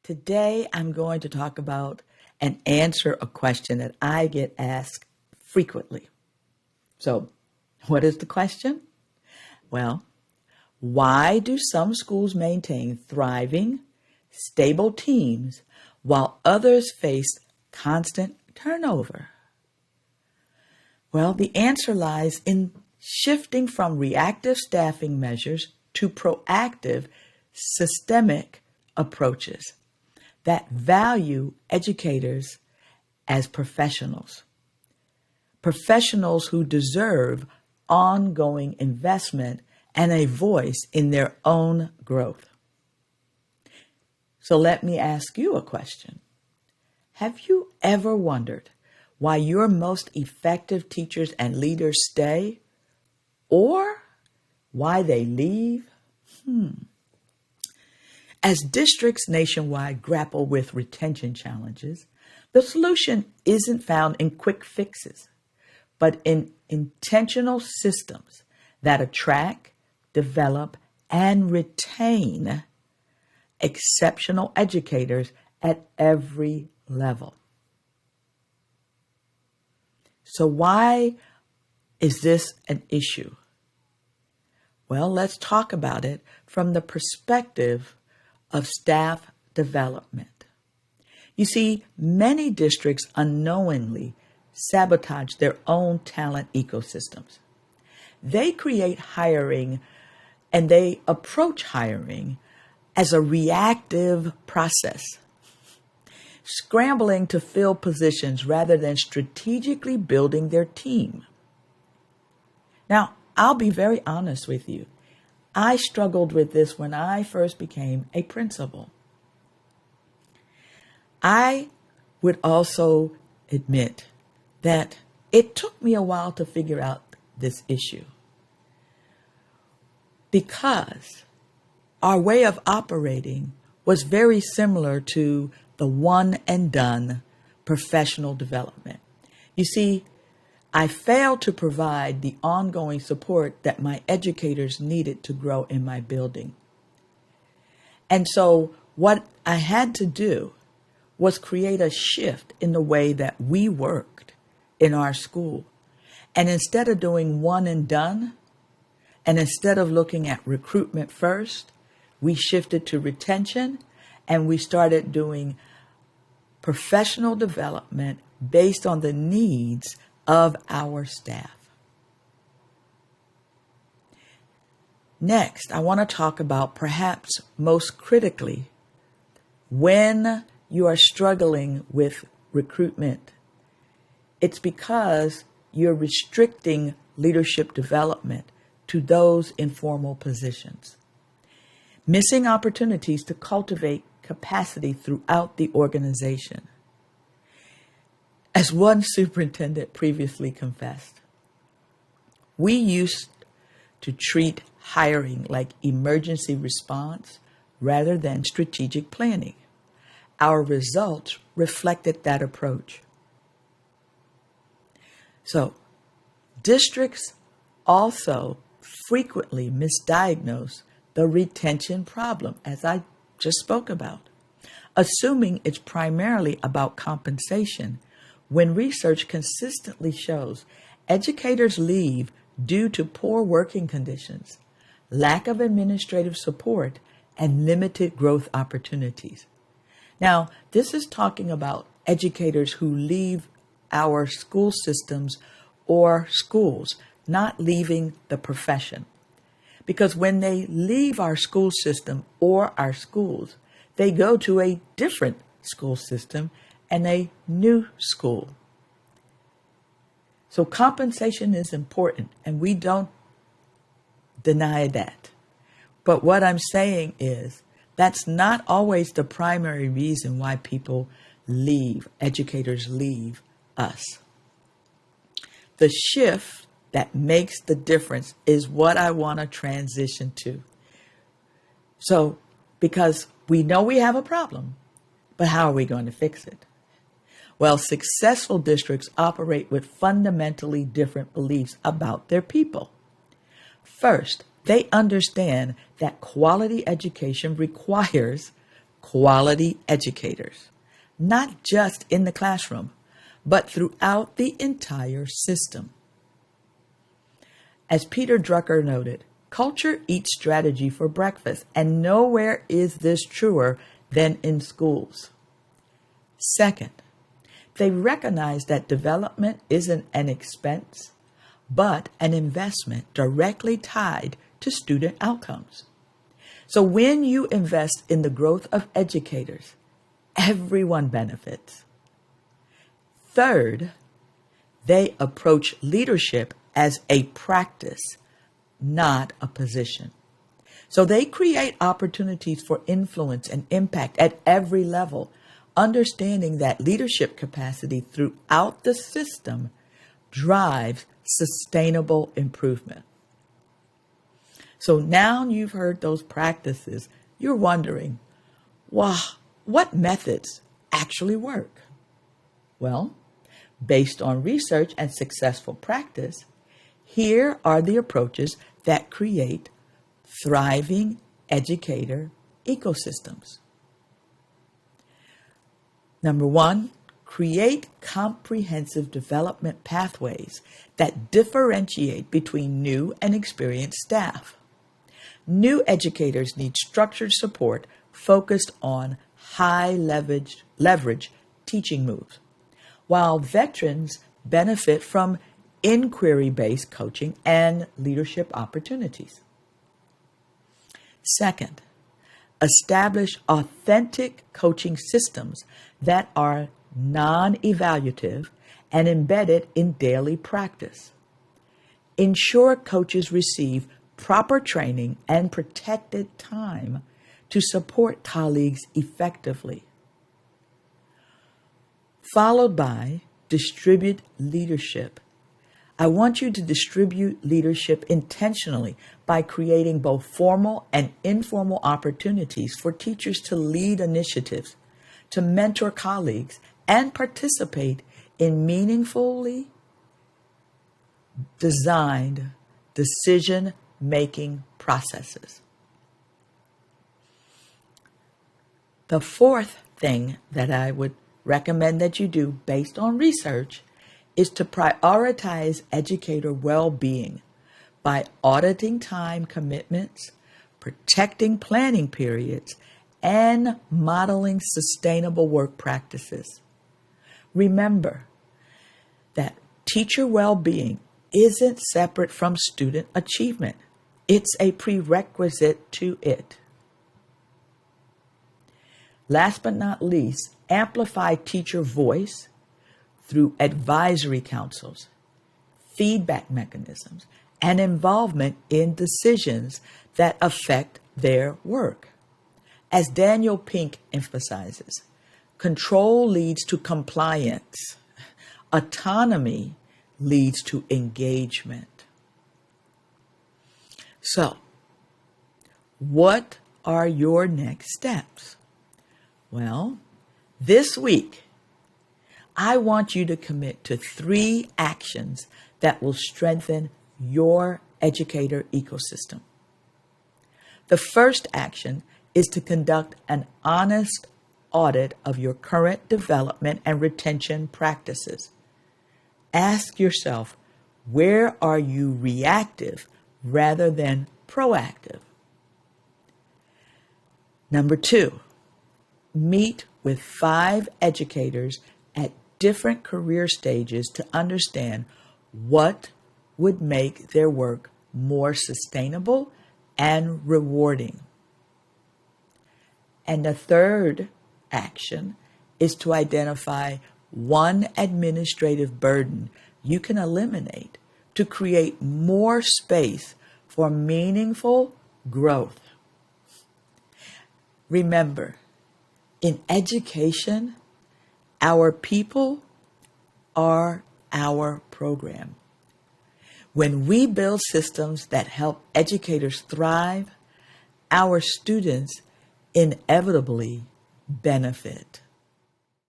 Today, I'm going to talk about and answer a question that I get asked frequently. So, what is the question? Well, why do some schools maintain thriving, stable teams while others face constant turnover? Well, the answer lies in shifting from reactive staffing measures to proactive, systemic approaches that value educators as professionals who deserve ongoing investment and a voice in their own growth. So let me ask you a question. Have you ever wondered why your most effective teachers and leaders stay or why they leave? As districts nationwide grapple with retention challenges, the solution isn't found in quick fixes, but in intentional systems that attract, develop, and retain exceptional educators at every level. So why is this an issue? Well, let's talk about it from the perspective of staff development. You see, many districts unknowingly sabotage their own talent ecosystems. They create hiring and they approach hiring as a reactive process, scrambling to fill positions rather than strategically building their team. Now, I'll be very honest with you. I struggled with this when I first became a principal. I would also admit that it took me a while to figure out this issue because our way of operating was very similar to the one and done professional development. You see, I failed to provide the ongoing support that my educators needed to grow in my building. And so what I had to do was create a shift in the way that we worked in our school. And instead of doing one and done, and instead of looking at recruitment first, we shifted to retention and we started doing professional development based on the needs of our staff. Next, I want to talk about perhaps most critically, when you are struggling with recruitment, it's because you're restricting leadership development to those informal positions, missing opportunities to cultivate capacity throughout the organization. As one superintendent previously confessed, we used to treat hiring like emergency response rather than strategic planning. Our results reflected that approach. So, districts also frequently misdiagnose the retention problem, as I just spoke about, assuming it's primarily about compensation, when research consistently shows educators leave due to poor working conditions, lack of administrative support, and limited growth opportunities. Now, this is talking about educators who leave our school systems or schools, not leaving the profession. Because when they leave our school system or our schools, they go to a different school system and a new school. So compensation is important, and we don't deny that. But what I'm saying is that's not always the primary reason why people leave, educators leave us. The shift that makes the difference is what I want to transition to. So, because we know we have a problem, but how are we going to fix it? Well, successful districts operate with fundamentally different beliefs about their people. First, they understand that quality education requires quality educators, not just in the classroom, but throughout the entire system. As Peter Drucker noted, culture eats strategy for breakfast, and nowhere is this truer than in schools. Second, they recognize that development isn't an expense, but an investment directly tied to student outcomes. So when you invest in the growth of educators, everyone benefits. Third, they approach leadership as a practice, not a position. So they create opportunities for influence and impact at every level, understanding that leadership capacity throughout the system drives sustainable improvement. So now you've heard those practices, you're wondering, wow, what methods actually work? Well, based on research and successful practice, here are the approaches that create thriving educator ecosystems. Number one, create comprehensive development pathways that differentiate between new and experienced staff. New educators need structured support focused on high leverage teaching moves, while veterans benefit from inquiry-based coaching and leadership opportunities. Second, establish authentic coaching systems that are non-evaluative and embedded in daily practice. Ensure coaches receive proper training and protected time to support colleagues effectively. Followed by distribute leadership. I want you to distribute leadership intentionally by creating both formal and informal opportunities for teachers to lead initiatives, to mentor colleagues, and participate in meaningfully designed decision-making processes. The fourth thing that I would recommend that you do based on research is to prioritize educator well-being by auditing time commitments, protecting planning periods, and modeling sustainable work practices. Remember that teacher well-being isn't separate from student achievement. It's a prerequisite to it. Last but not least, amplify teacher voice through advisory councils, feedback mechanisms, and involvement in decisions that affect their work. As Daniel Pink emphasizes, control leads to compliance. Autonomy leads to engagement. So, what are your next steps? Well, this week, I want you to commit to 3 actions that will strengthen your educator ecosystem. The first action is to conduct an honest audit of your current development and retention practices. Ask yourself, where are you reactive rather than proactive? Number 2, meet with 5 educators at different career stages to understand what would make their work more sustainable and rewarding. And the third action is to identify one administrative burden you can eliminate to create more space for meaningful growth. Remember, in education, our people are our program. When we build systems that help educators thrive, our students inevitably benefit.